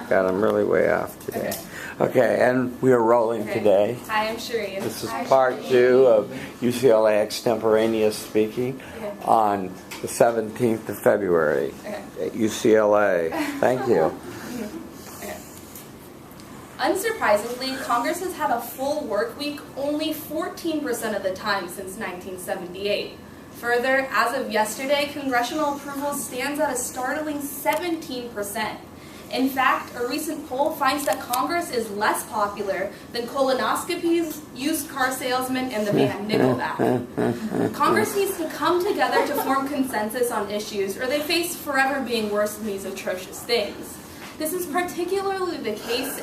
got them really way off today. Okay, and we are rolling today. Hi, I'm Shireen. This is part 2 of UCLA Extemporaneous Speaking on the 17th of February at UCLA. Thank you. Unsurprisingly, Congress has had a full work week only 14% of the time since 1978. Further, as of yesterday, congressional approval stands at a startling 17%. In fact, a recent poll finds that Congress is less popular than colonoscopies, used car salesmen, and the band Nickelback. Congress needs to come together to form consensus on issues, or they face forever being worse than these atrocious things. This is particularly the case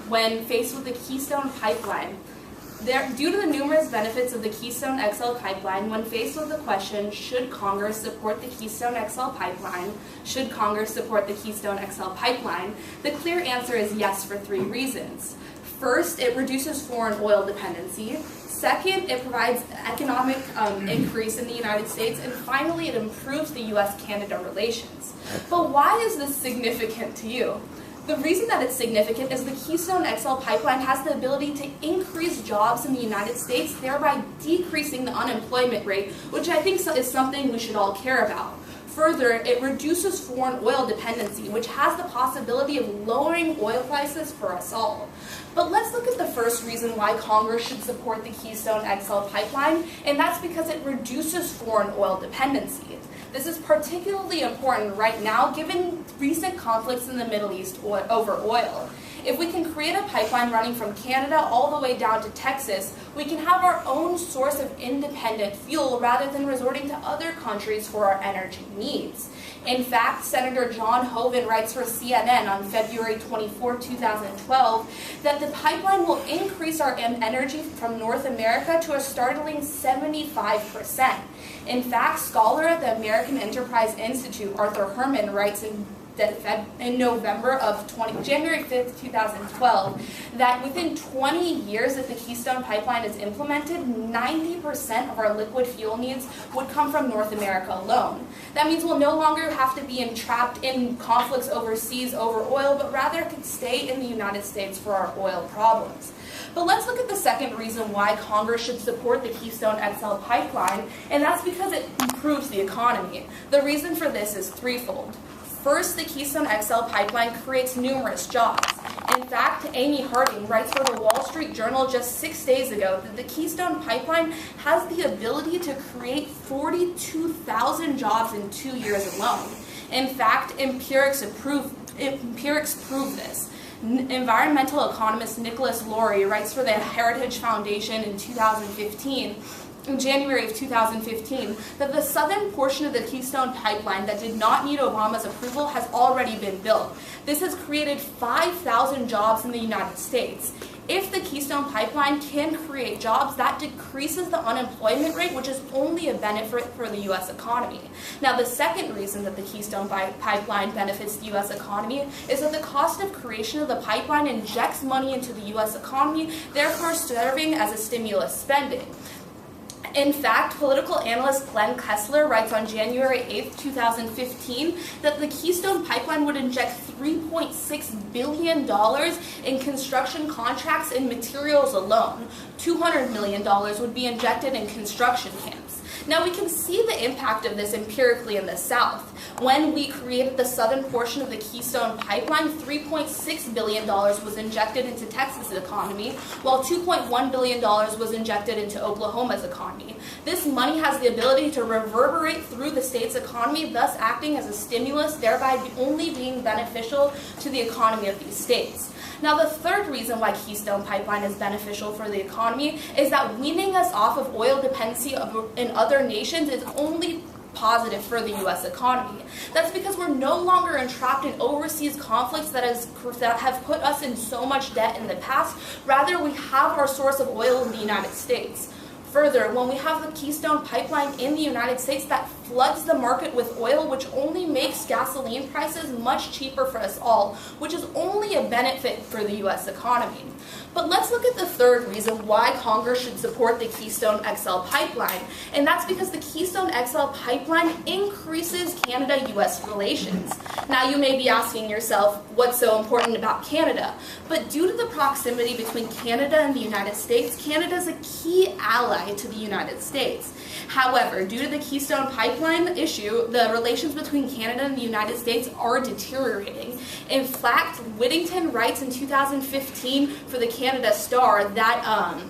when faced with the Keystone Pipeline. Due to the numerous benefits of the Keystone XL pipeline, when faced with the question, should Congress support the Keystone XL pipeline? Should Congress support the Keystone XL pipeline? The clear answer is yes for 3 reasons. First, it reduces foreign oil dependency. Second, it provides economic increase in the United States. And finally, it improves the U.S.-Canada relations. But why is this significant to you? The reason that it's significant is the Keystone XL pipeline has the ability to increase jobs in the United States, thereby decreasing the unemployment rate, which I think is something we should all care about. Further, it reduces foreign oil dependency, which has the possibility of lowering oil prices for us all. But let's look at the first reason why Congress should support the Keystone XL pipeline, and that's because it reduces foreign oil dependency. This is particularly important right now given recent conflicts in the Middle East over oil. If we can create a pipeline running from Canada all the way down to Texas, we can have our own source of independent fuel rather than resorting to other countries for our energy needs. In fact, Senator John Hoeven writes for CNN on February 24, 2012, that the pipeline will increase our energy from North America to a startling 75%. In fact, scholar at the American Enterprise Institute, Arthur Herman, writes in January 5th, 2012, that within 20 years if the Keystone Pipeline is implemented, 90% of our liquid fuel needs would come from North America alone. That means we'll no longer have to be entrapped in conflicts overseas over oil, but rather could stay in the United States for our oil problems. But let's look at the second reason why Congress should support the Keystone XL pipeline, and that's because it improves the economy. The reason for this is threefold. First, the Keystone XL pipeline creates numerous jobs. In fact, Amy Harding writes for the Wall Street Journal just 6 days ago that the Keystone Pipeline has the ability to create 42,000 jobs in 2 years alone. In fact, empirics prove this. Environmental economist Nicholas Laurie writes for the Heritage Foundation in January of 2015, that the southern portion of the Keystone Pipeline that did not need Obama's approval has already been built. This has created 5,000 jobs in the United States. If the Keystone Pipeline can create jobs, that decreases the unemployment rate, which is only a benefit for the U.S. economy. Now, the second reason that the Keystone Pipeline benefits the U.S. economy is that the cost of creation of the pipeline injects money into the U.S. economy, therefore serving as a stimulus spending. In fact, political analyst Glenn Kessler writes on January 8, 2015, that the Keystone Pipeline would inject $3.6 billion in construction contracts and materials alone. $200 million would be injected in construction camps. Now, we can see the impact of this empirically in the South. When we created the southern portion of the Keystone Pipeline, $3.6 billion was injected into Texas' economy, while $2.1 billion was injected into Oklahoma's economy. This money has the ability to reverberate through the state's economy, thus acting as a stimulus, thereby only being beneficial to the economy of these states. Now, the third reason why Keystone Pipeline is beneficial for the economy is that weaning us off of oil dependency in other nations is only positive for the U.S. economy. That's because we're no longer entrapped in overseas conflicts that have put us in so much debt in the past. Rather, we have our source of oil in the United States. Further, when we have the Keystone Pipeline in the United States, that floods the market with oil, which only makes gasoline prices much cheaper for us all, which is only a benefit for the U.S. economy. But let's look at the third reason why Congress should support the Keystone XL pipeline, and that's because the Keystone XL pipeline increases Canada-U.S. relations. Now you may be asking yourself, what's so important about Canada? But due to the proximity between Canada and the United States, Canada is a key ally to the United States. However, due to the Keystone pipeline issue, the relations between Canada and the United States are deteriorating. In fact, Whittington writes in 2015 for the Canada Star that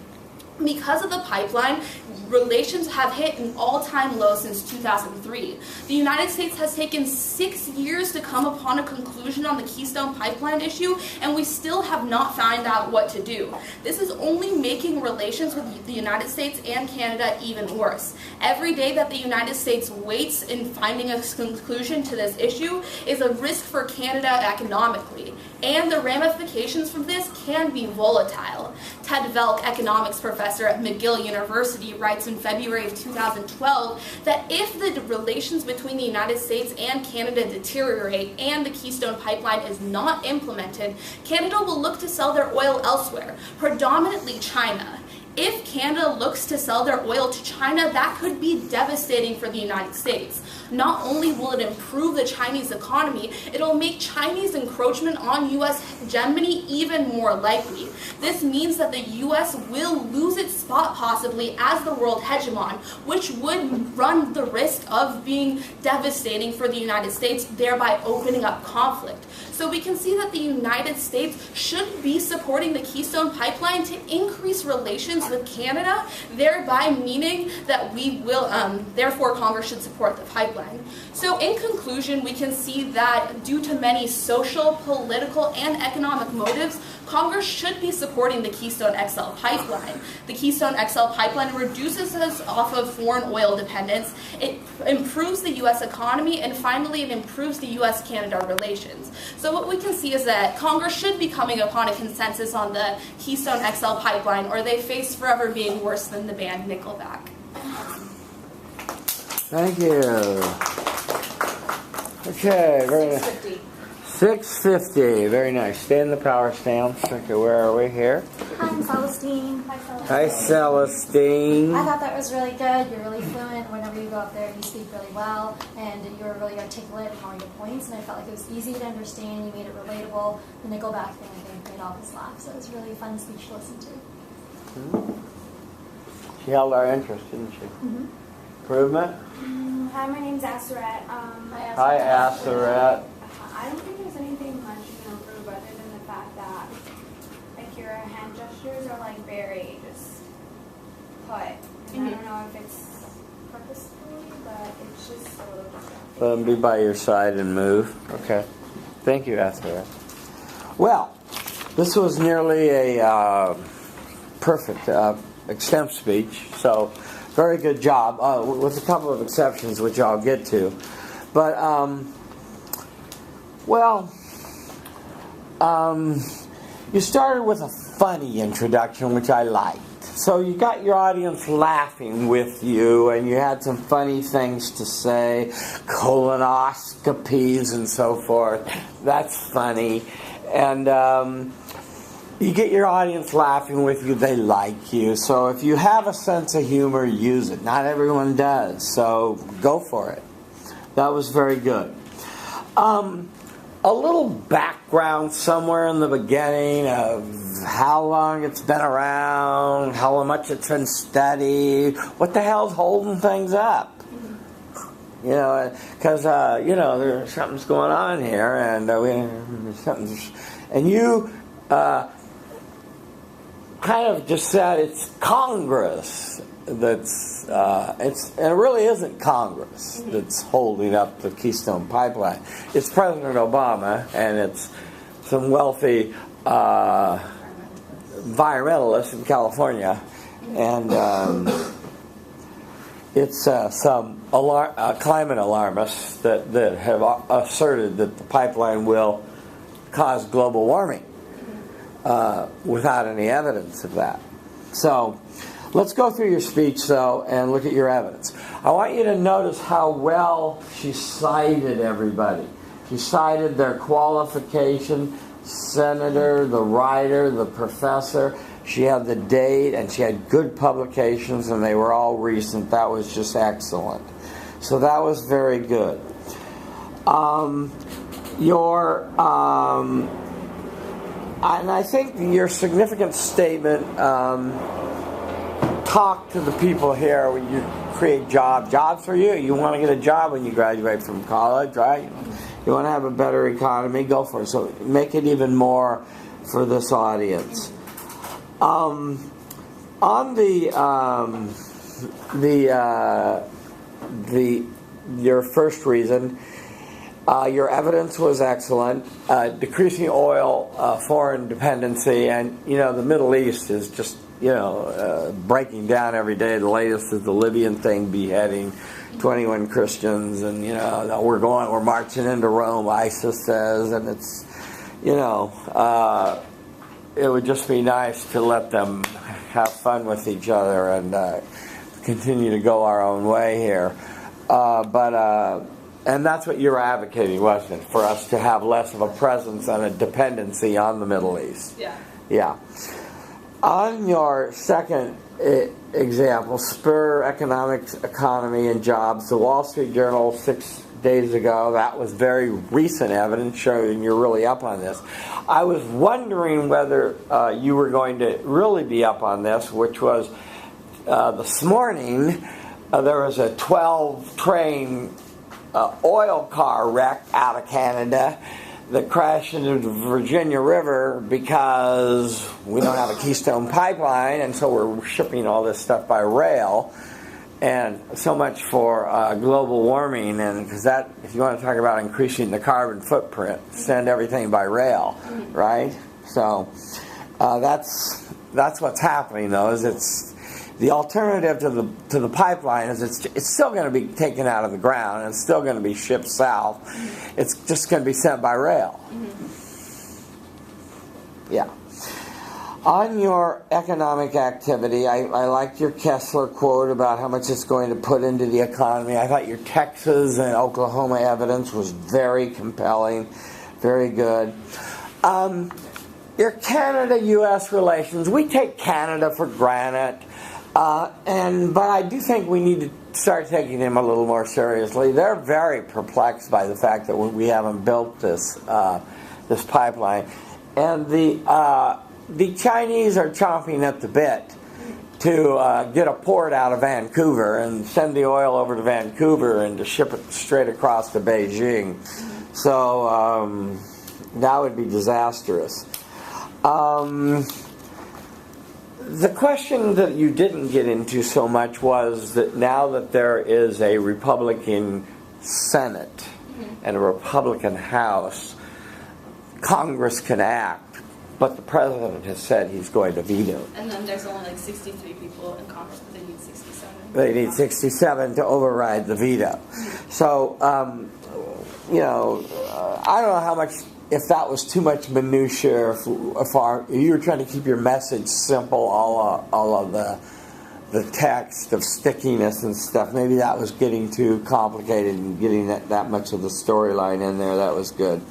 because of the pipeline, relations have hit an all-time low since 2003. The United States has taken 6 years to come upon a conclusion on the Keystone pipeline issue, and we still have not found out what to do. This is only making relations with the United States and Canada even worse. Every day that the United States waits in finding a conclusion to this issue is a risk for Canada economically, and the ramifications from this can be volatile. Ted Velk, economics professor at McGill University, writes in February of 2012 that if the relations between the United States and Canada deteriorate and the Keystone pipeline is not implemented, Canada will look to sell their oil elsewhere, predominantly China. If Canada looks to sell their oil to China, that could be devastating for the United States. Not only will it improve the Chinese economy, it'll make Chinese encroachment on U.S. hegemony even more likely. This means that the U.S. will lose its spot possibly as the world hegemon, which would run the risk of being devastating for the United States, thereby opening up conflict. So we can see that the United States should be supporting the Keystone pipeline to increase relations with Canada, thereby meaning that we will, therefore Congress should support the pipeline. So in conclusion, we can see that due to many social, political, and economic motives, Congress should be supporting the Keystone XL pipeline. The Keystone XL pipeline reduces us off of foreign oil dependence, it improves the U.S. economy, and finally it improves the U.S.-Canada relations. So what we can see is that Congress should be coming upon a consensus on the Keystone XL pipeline, or they face forever being worse than the band Nickelback. Thank you. Okay, very nice. 650, very nice. Stay in the power stance. Okay, where are we here? Hi, I'm Celestine. Hi, Celestine. I thought that was really good. You're really fluent. Whenever you go up there, you speak really well, and you were really articulate in all your points, and I felt like it was easy to understand. You made it relatable. The Nickelback thing, I think, made all of us laugh, so it was really a fun speech to listen to. She held our interest, didn't she? Mm-hmm. Improvement? Hi, my name's Aseret. Hi, Aseret. I don't think there's anything much you can improve other than the fact that like your hand gestures are like very just put. And I don't know if it's purposefully, but it's just a little distracting. Let them be by your side and move. Okay. Thank you, Aseret. Well, this was nearly a perfect Extemp speech, so very good job, with a couple of exceptions which I'll get to. But, you started with a funny introduction, which I liked. So you got your audience laughing with you, and you had some funny things to say, colonoscopies and so forth. That's funny. And you get your audience laughing with you, they like you. So if you have a sense of humor, use it. Not everyone does, so go for it. That was very good. A little background somewhere in the beginning of how long it's been around, how much it's been studied, what the hell's holding things up. You know, because, there's something's going on here, and you kind of just said it's Congress that's and it really isn't Congress that's holding up the Keystone Pipeline. It's President Obama, and it's some wealthy environmentalists in California, and it's some climate alarmists that have asserted that the pipeline will cause global warming without any evidence of that. So let's go through your speech, though, and look at your evidence. I want you to notice how well she cited everybody. She cited their qualification, senator, the writer, the professor. She had the date, and she had good publications, and they were all recent. That was just excellent. So that was very good. And I think your significant statement, talk to the people here when you create jobs for you. You want to get a job when you graduate from college, right? You want to have a better economy, go for it. So make it even more for this audience. On your first reason, your evidence was excellent. Decreasing oil, foreign dependency, and the Middle East is just breaking down every day. The latest is the Libyan thing, beheading 21 Christians, and we're marching into Rome, ISIS says, and it's it would just be nice to let them have fun with each other and continue to go our own way here. And that's what you're advocating, wasn't it? For us to have less of a presence and a dependency on the Middle East. Yeah. Yeah. On your second example, spur economy and jobs, the Wall Street Journal 6 days ago, that was very recent evidence showing you're really up on this. I was wondering whether you were going to really be up on this, which was this morning there was a 12-train oil car wreck out of Canada that crashed into the Virginia River because we don't have a Keystone pipeline, and so we're shipping all this stuff by rail. And so much for global warming, and because that, if you want to talk about increasing the carbon footprint, send everything by rail, right? So that's what's happening, though. Is it's the alternative to the pipeline is it's still going to be taken out of the ground and it's still going to be shipped south. It's just going to be sent by rail. Yeah. On your economic activity, I liked your Kessler quote about how much it's going to put into the economy. I thought your Texas and Oklahoma evidence was very compelling, very good. Your Canada-U.S. relations, we take Canada for granted, but I do think we need to start taking them a little more seriously. They're very perplexed by the fact that we haven't built this pipeline, and the Chinese are chomping at the bit to get a port out of Vancouver and send the oil over to Vancouver and to ship it straight across to Beijing. So that would be disastrous. The question that you didn't get into so much was that now that there is a Republican Senate and a Republican House, Congress can act. But the president has said he's going to veto it. And then there's only like 63 people in Congress, but they need 67. They need 67 to override the veto. So, I don't know how much, if that was too much minutia, if you were trying to keep your message simple, all of the text of stickiness and stuff. Maybe that was getting too complicated and getting that much of the storyline in there. That was good.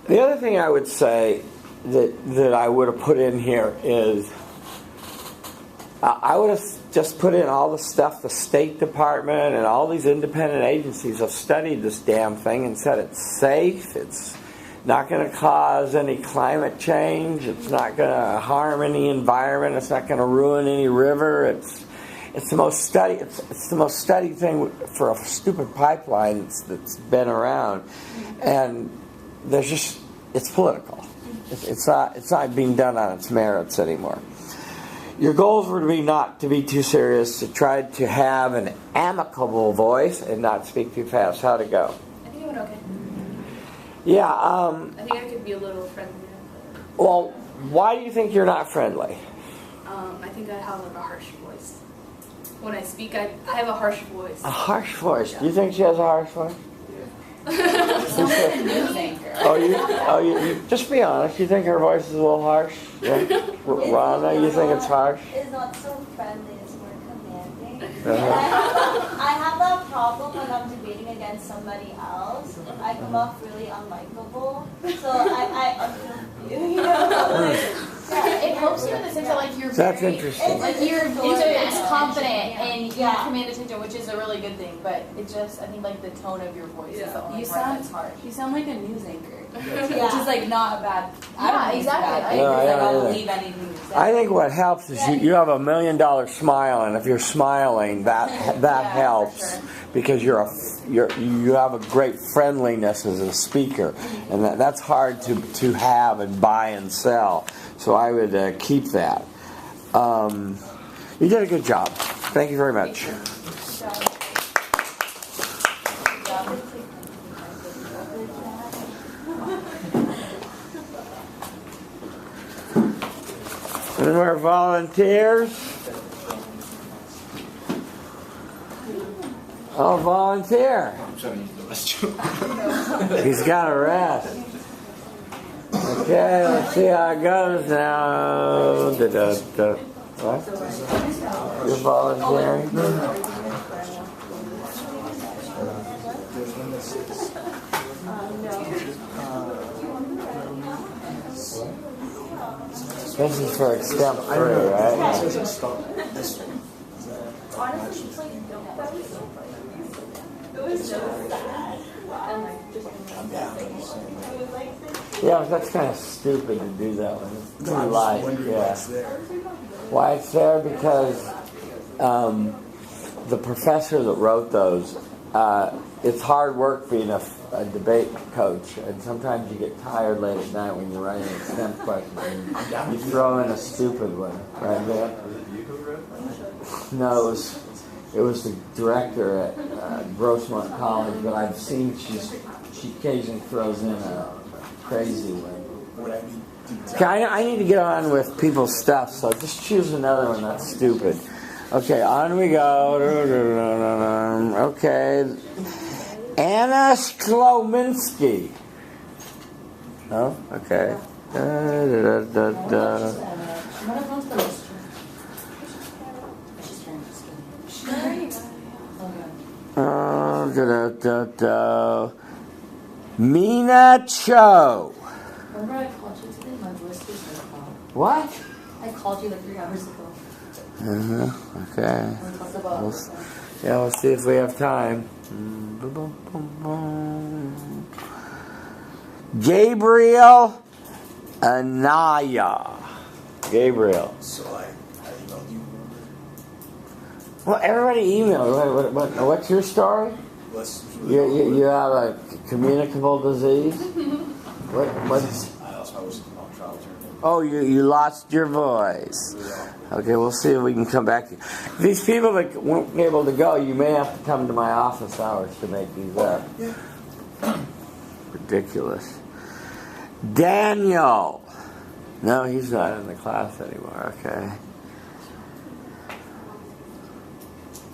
The other thing I would say that I would have put in here is I would have just put in all the stuff the State Department and all these independent agencies have studied this damn thing and said it's safe, it's not going to cause any climate change, it's not going to harm any environment, it's not going to ruin any river, it's the most studied thing for a stupid pipeline that's been around, and it's political. It's not being done on its merits anymore. Your goals were to be not to be too serious, to try to have an amicable voice and not speak too fast. How'd it go? I think it went okay. Yeah. I think I could be a little friendlier. Well, why do you think you're not friendly? I think I have like a harsh voice. When I speak, I have a harsh voice. A harsh voice. Yeah. Do you think she has a harsh voice? You just be honest. You think her voice is a little harsh? Yeah. Rhonda, you think it's harsh? It's not so friendly, it's more commanding. I have that problem when I'm debating against somebody else. I come off really unlikable. So I unfeel you know. It helps you in the sense that like you're That's very, interesting. like you're confident and you Yeah. command attention, which is a really good thing. But it just, I think like the tone of your voice is the only You part sound that's hard. You sound like a news anchor, Yeah. which is like not a bad. I don't Yeah, think it's exactly. bad. I It's agree. like Yeah, I'll yeah. believe anything you say. I think what helps is you have $1 million smile, and if you're smiling, that Yeah, helps for sure. because you have a great friendliness as a speaker, and that's hard to have and buy and sell. So I would keep that. You did a good job. Thank you very much. Any more volunteers? Oh, volunteer. I'm trying to use the restroom. He's got a rest. Okay, let's see how it goes now. What? You're volunteering? This is for Extemp 3, right? Yeah, but that's kind of stupid to do that one. It's too light, yeah. Why it's there? Because the professor that wrote those, it's hard work being a debate coach, and sometimes you get tired late at night when you're writing Extemp questions, and you throw in a stupid one, right there. No, it was the director at Grossmont College, but I've seen she occasionally throws in a crazy one. Okay, I need to get on with people's stuff, so just choose another one that's stupid. Okay, on we go. Okay. Anna Sklominski. Oh, okay. Mina Cho. Remember I called you today? My voice was so calm. What? I called you like 3 hours ago. Okay. We talked about We'll see if we have time. Gabriel Anaya. Gabriel. So I emailed you. Well, everybody emailed. What's your story? You have a communicable disease? What's? I also was on trial attorney. Oh, you lost your voice. Okay, we'll see if we can come back to you. These people that weren't able to go, you may have to come to my office hours to make these up. Ridiculous. Daniel. No, he's not in the class anymore. Okay.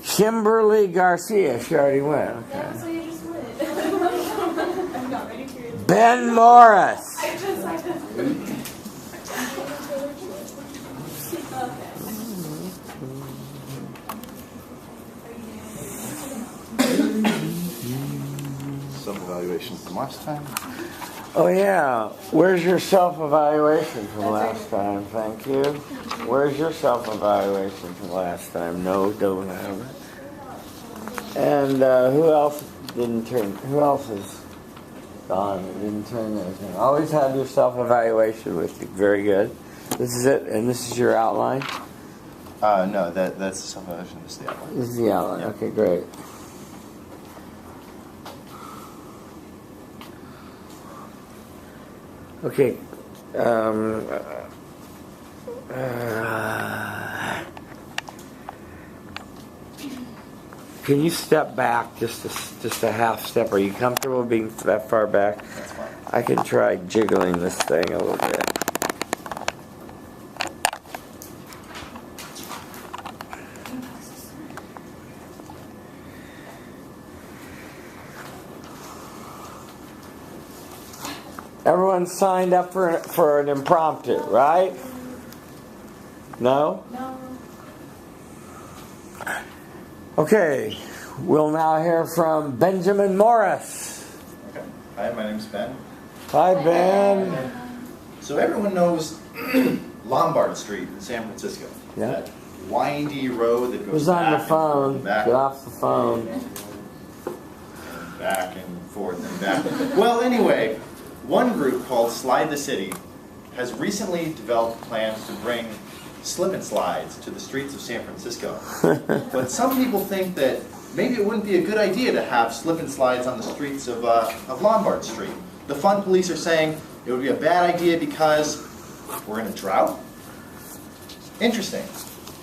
Kimberly Garcia. She already went. Okay. So you just win. I'm not ready for you. Ben Morris. Self-evaluation from last time. Oh yeah. Where's your self-evaluation from last time? Thank you. Where's your self-evaluation from last time? No, don't have it. And who else didn't turn? Who else is gone that didn't turn theirs in? Always have your self-evaluation with you. Very good. This is it, and this is your outline. No, that's the self-evaluation. This is the outline. This is the outline. Yeah. Okay, great. Okay. Can you step back just a half step? Are you comfortable being that far back? That's fine. I can try jiggling this thing a little bit. Everyone signed up for an impromptu, right? No? No. Okay, we'll now hear from Benjamin Morris. Okay. Hi, my name's Ben. Hi, Ben. So everyone knows Lombard Street in San Francisco. Yeah. That windy road that goes Who's on the back phone? and back, Get off the phone. and back and forth and back. Well, anyway, one group called Slide the City has recently developed plans to bring slip and slides to the streets of San Francisco. But some people think that maybe it wouldn't be a good idea to have slip and slides on the streets of Lombard Street. The fun police are saying it would be a bad idea because we're in a drought. Interesting.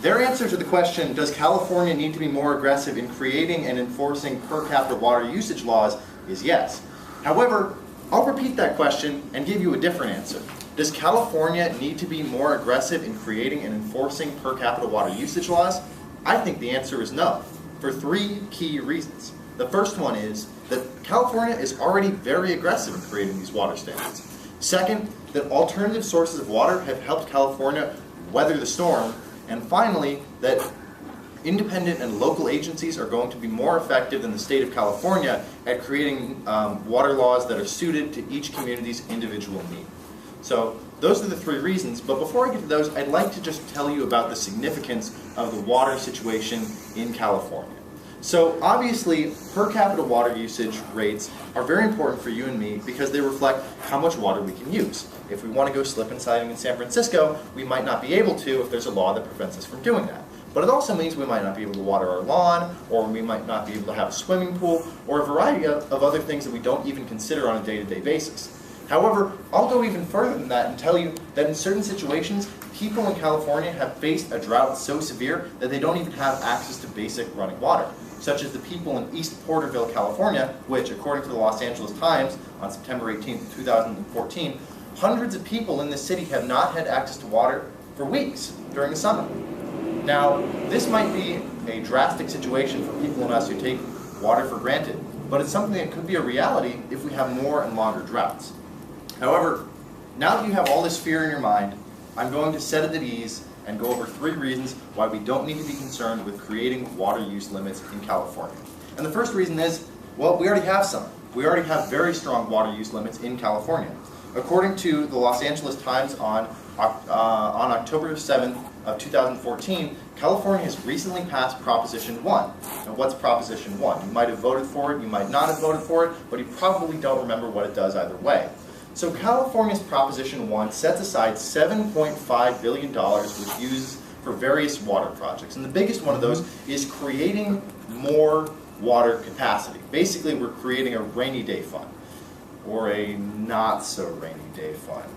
Their answer to the question, does California need to be more aggressive in creating and enforcing per capita water usage laws, is yes. However, I'll repeat that question and give you a different answer. Does California need to be more aggressive in creating and enforcing per capita water usage laws? I think the answer is no, for 3 key reasons. The first one is that California is already very aggressive in creating these water standards. Second, that alternative sources of water have helped California weather the storm. And finally, that independent and local agencies are going to be more effective than the state of California at creating water laws that are suited to each community's individual need. So those are the 3 reasons, but before I get to those, I'd like to just tell you about the significance of the water situation in California. So obviously, per capita water usage rates are very important for you and me because they reflect how much water we can use. If we want to go slip and sliding in San Francisco, we might not be able to if there's a law that prevents us from doing that. But it also means we might not be able to water our lawn, or we might not be able to have a swimming pool, or a variety of other things that we don't even consider on a day-to-day basis. However, I'll go even further than that and tell you that in certain situations, people in California have faced a drought so severe that they don't even have access to basic running water, such as the people in East Porterville, California, which, according to the Los Angeles Times on September 18, 2014, hundreds of people in this city have not had access to water for weeks during the summer. Now, this might be a drastic situation for people in us who take water for granted, but it's something that could be a reality if we have more and longer droughts. However, now that you have all this fear in your mind, I'm going to set it at ease and go over 3 reasons why we don't need to be concerned with creating water use limits in California. And the first reason is, well, we already have some. We already have very strong water use limits in California. According to the Los Angeles Times on October 7th of 2014, California has recently passed Proposition 1. Now, what's Proposition 1? You might have voted for it, you might not have voted for it, but you probably don't remember what it does either way. So California's Proposition 1 sets aside $7.5 billion, which uses for various water projects. And the biggest one of those is creating more water capacity. Basically, we're creating a rainy day fund, or a not so rainy day fund,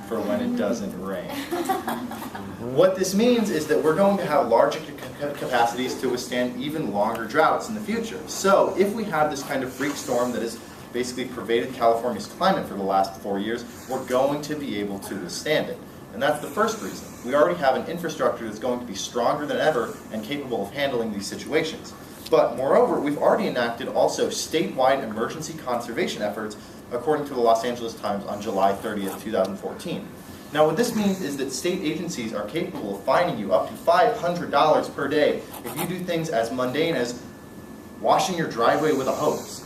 for when it doesn't rain. What this means is that we're going to have larger capacities to withstand even longer droughts in the future. So if we have this kind of freak storm that has basically pervaded California's climate for the last 4 years, we're going to be able to withstand it. And that's the first reason. We already have an infrastructure that's going to be stronger than ever and capable of handling these situations. But moreover, we've already enacted also statewide emergency conservation efforts, according to the Los Angeles Times on July 30th, 2014. Now what this means is that state agencies are capable of fining you up to $500 per day if you do things as mundane as washing your driveway with a hose.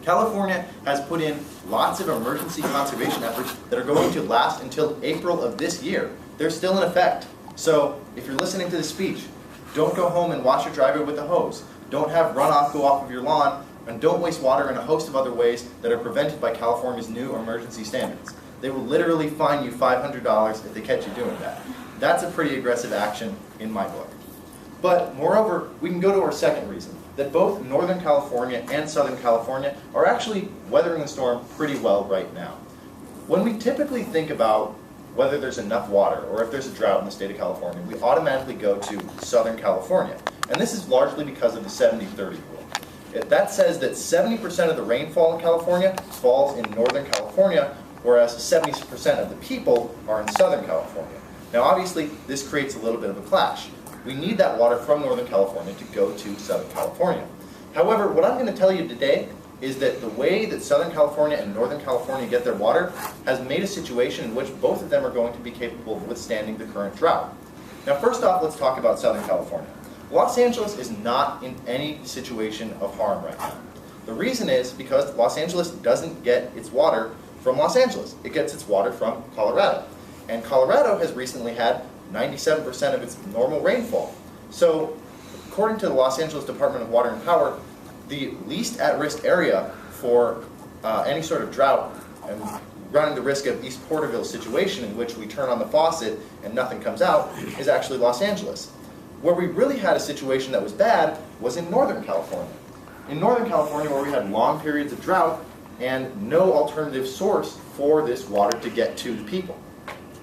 California has put in lots of emergency conservation efforts that are going to last until April of this year. They're still in effect. So if you're listening to this speech, don't go home and wash your driveway with a hose. Don't have runoff go off of your lawn, and don't waste water in a host of other ways that are prevented by California's new emergency standards. They will literally fine you $500 if they catch you doing that. That's a pretty aggressive action in my book. But moreover, we can go to our second reason, that both Northern California and Southern California are actually weathering the storm pretty well right now. When we typically think about whether there's enough water or if there's a drought in the state of California, we automatically go to Southern California. And this is largely because of the 70-30 rule. That says that 70% of the rainfall in California falls in Northern California, whereas 70% of the people are in Southern California. Now obviously, this creates a little bit of a clash. We need that water from Northern California to go to Southern California. However, what I'm going to tell you today is that the way that Southern California and Northern California get their water has made a situation in which both of them are going to be capable of withstanding the current drought. Now first off, let's talk about Southern California. Los Angeles is not in any situation of harm right now. The reason is because Los Angeles doesn't get its water from Los Angeles. It gets its water from Colorado. And Colorado has recently had 97% of its normal rainfall. So, according to the Los Angeles Department of Water and Power, the least at-risk area for any sort of drought and running the risk of East Porterville situation in which we turn on the faucet and nothing comes out is actually Los Angeles. Where we really had a situation that was bad was in Northern California. In Northern California, where we had long periods of drought and no alternative source for this water to get to the people.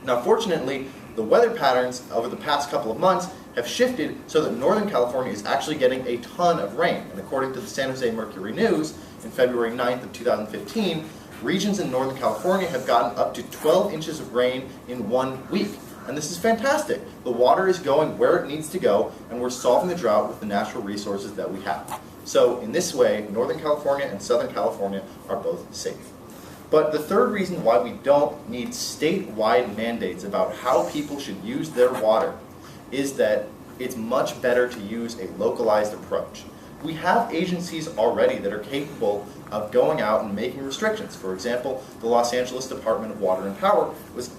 Now, fortunately, the weather patterns over the past couple of months have shifted so that Northern California is actually getting a ton of rain. And according to the San Jose Mercury News, in February 9th of 2015, regions in Northern California have gotten up to 12 inches of rain in 1 week. And this is fantastic. The water is going where it needs to go, and we're solving the drought with the natural resources that we have. So in this way, Northern California and Southern California are both safe. But the third reason why we don't need statewide mandates about how people should use their water is that it's much better to use a localized approach. We have agencies already that are capable of going out and making restrictions. For example, the Los Angeles Department of Water and Power was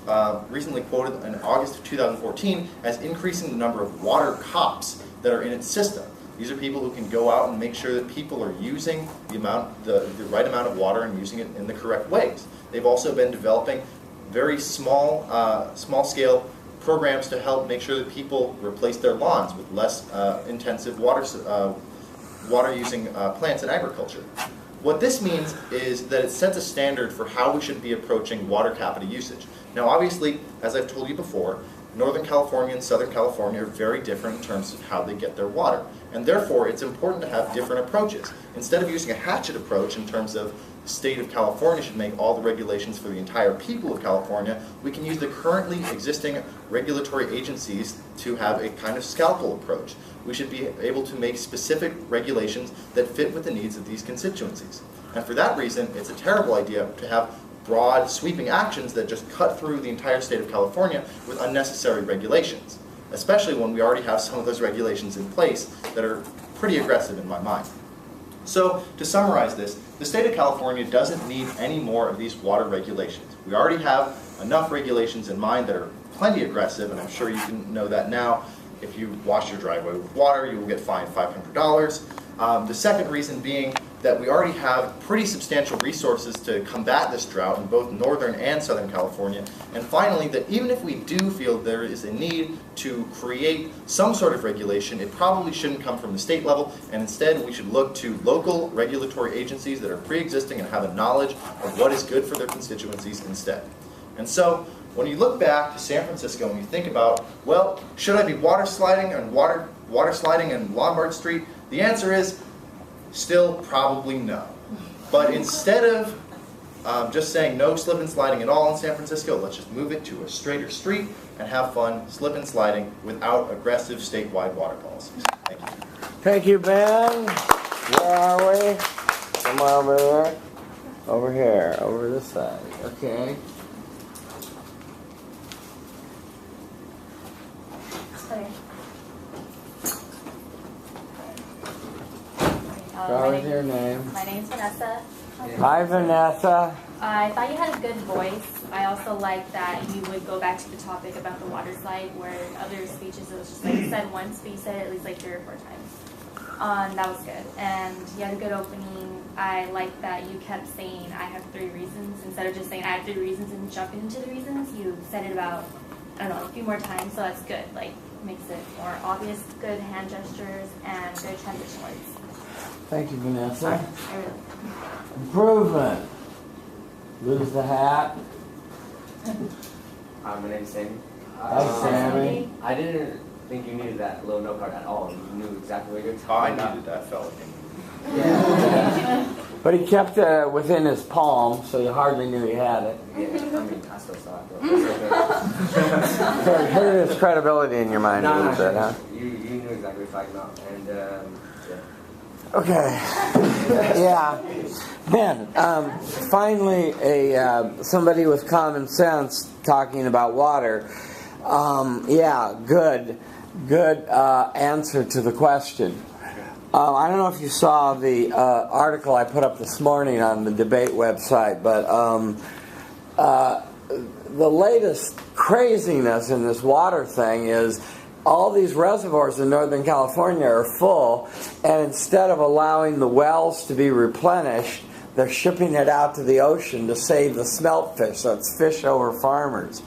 recently quoted in August of 2014 as increasing the number of water cops that are in its system. These are people who can go out and make sure that people are using the right amount of water and using it in the correct ways. They've also been developing very small-scale programs to help make sure that people replace their lawns with less intensive water-using plants in agriculture. What this means is that it sets a standard for how we should be approaching water capita usage. Now, obviously, as I've told you before, Northern California and Southern California are very different in terms of how they get their water. And therefore, it's important to have different approaches. Instead of using a hatchet approach in terms of the state of California should make all the regulations for the entire people of California, we can use the currently existing regulatory agencies to have a kind of scalpel approach. We should be able to make specific regulations that fit with the needs of these constituencies. And for that reason, it's a terrible idea to have broad, sweeping actions that just cut through the entire state of California with unnecessary regulations, especially when we already have some of those regulations in place that are pretty aggressive in my mind. So, to summarize this, the state of California doesn't need any more of these water regulations. We already have enough regulations in mind that are plenty aggressive, and I'm sure you can know that now. If you wash your driveway with water, you will get fined $500. The second reason being that we already have pretty substantial resources to combat this drought in both Northern and Southern California. And finally, that even if we do feel there is a need to create some sort of regulation, it probably shouldn't come from the state level, and instead we should look to local regulatory agencies that are pre-existing and have a knowledge of what is good for their constituencies instead. And so, when you look back to San Francisco and you think about, well, should I be water sliding in Lombard Street? The answer is still probably no. But instead of just saying no slip and sliding at all in San Francisco, let's just move it to a straighter street and have fun slip and sliding without aggressive statewide water policies. Thank you. Thank you, Ben. Where are we? Somewhere over there? Over here, over this side. Okay. Start with your name. My name's Vanessa. Hi, Vanessa. I thought you had a good voice. I also like that you would go back to the topic about the water slide, where in other speeches it was just like you said once, but you said it at least like 3 or 4 times. That was good. And you had a good opening. I like that you kept saying, I have 3 reasons. Instead of just saying, I have 3 reasons and jumping into the reasons, you said it about, I don't know, a few more times, so that's good. Like, makes it more obvious, good hand gestures, and good transition words. Thank you, Vanessa. I really Improvement. Lose the hat. My name's Sammy. Hi, Sammy. I didn't think you needed that little note card at all. You knew exactly what you were I talking about. needed that, felt like Yeah. But he kept it within his palm, so you hardly knew he had it. Yeah, I mean, I still saw it. So it hurt his credibility in your mind a little bit, huh? You knew exactly what you were talking about. And, yeah. Okay. Yeah. Man, finally, somebody with common sense talking about water. Yeah, good. Good answer to the question. I don't know if you saw the article I put up this morning on the debate website, but the latest craziness in this water thing is all these reservoirs in Northern California are full, and instead of allowing the wells to be replenished, they're shipping it out to the ocean to save the smelt fish, so it's fish over farmers.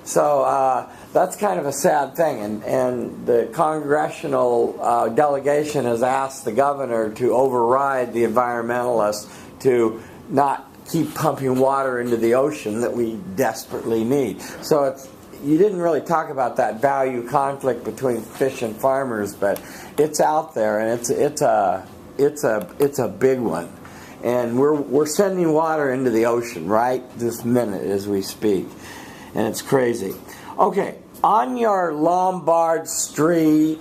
So that's kind of a sad thing, and the congressional delegation has asked the governor to override the environmentalists to not keep pumping water into the ocean that we desperately need. So you didn't really talk about that value conflict between fish and farmers, but it's out there, and it's a big one. And we're sending water into the ocean right this minute as we speak, and it's crazy. Okay, on your Lombard Street,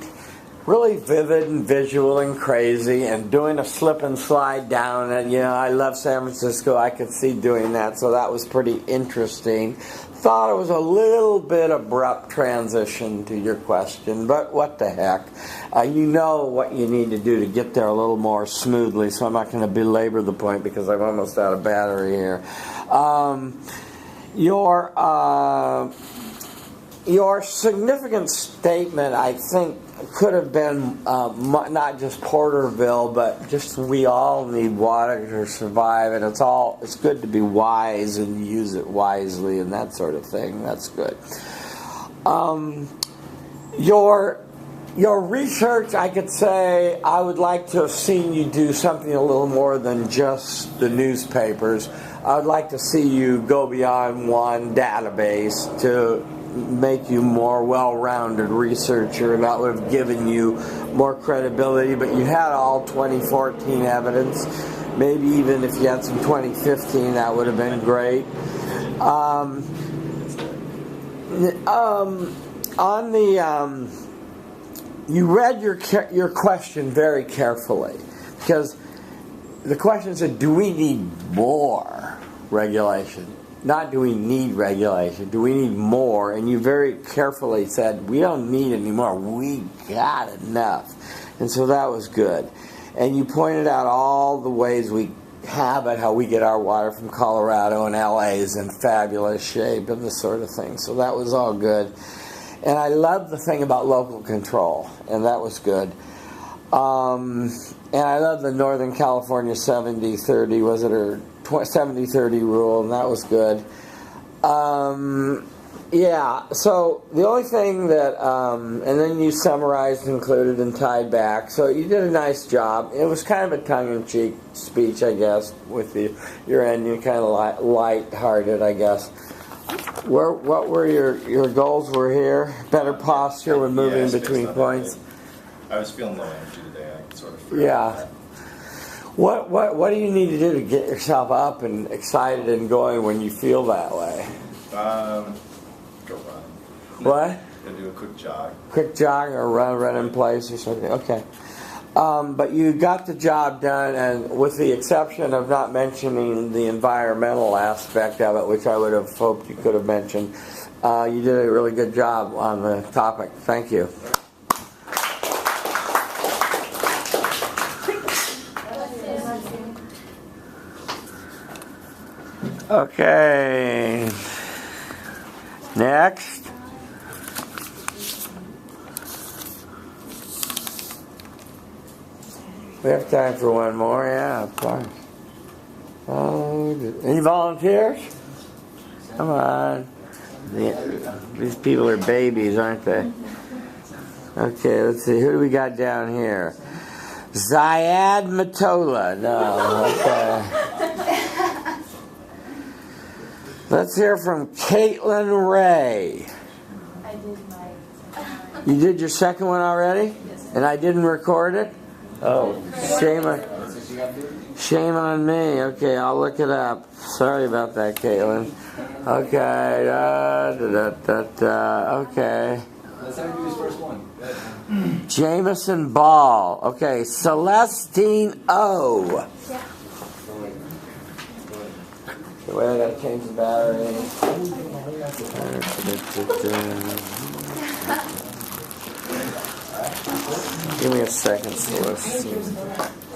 really vivid and visual and crazy, and doing a slip and slide down. And I love San Francisco. I could see doing that, so that was pretty interesting. Thought it was a little bit abrupt transition to your question, but what the heck. You know what you need to do to get there a little more smoothly, so I'm not going to belabor the point because I'm almost out of battery here. Your significant statement, I think, could have been not just Porterville, but just we all need water to survive, and it's good to be wise and use it wisely and that sort of thing. That's good. Your research, I could say, I would like to have seen you do something a little more than just the newspapers. I would like to see you go beyond one database to make you more well-rounded researcher, and that would have given you more credibility. But you had all 2014 evidence. Maybe even if you had some 2015, that would have been great. You read your question very carefully, because the question said, do we need more regulation? Not do we need regulation, do we need more? And you very carefully said, we don't need any more, we got enough. And so that was good. And you pointed out all the ways we have it, how we get our water from Colorado, and LA is in fabulous shape, and this sort of thing. So that was all good. And I love the thing about local control, and that was good. And I love the Northern California 70-30, was it, or 70-30 rule, and that was good. Yeah, so the only thing that, and then you summarized, included, and tied back. So you did a nice job. It was kind of a tongue-in-cheek speech, I guess, with your ending, kind of light-hearted, I guess. What were your goals were here? Better posture when moving between points? I was feeling low energy today. I sort of yeah. What do you need to do to get yourself up and excited and going when you feel that way? Go run. What? Go do a quick jog. Quick jog or run in place or something. Okay. But you got the job done, and with the exception of not mentioning the environmental aspect of it, which I would have hoped you could have mentioned, you did a really good job on the topic. Thank you. Okay. Next. We have time for one more, yeah, of course. Any volunteers? Come on. These people are babies, aren't they? Okay, let's see. Who do we got down here? Ziad Matola. No, okay. Let's hear from Caitlin Ray. I did my. You did your second one already? Yes. And I didn't record it? Oh, shame on me. Okay, I'll look it up. Sorry about that, Caitlin. Okay, okay. Let's have him do his first one. Jameson Ball. Okay, Celestine O. Yeah. Wait, I gotta change the battery. Give me a second, Celeste.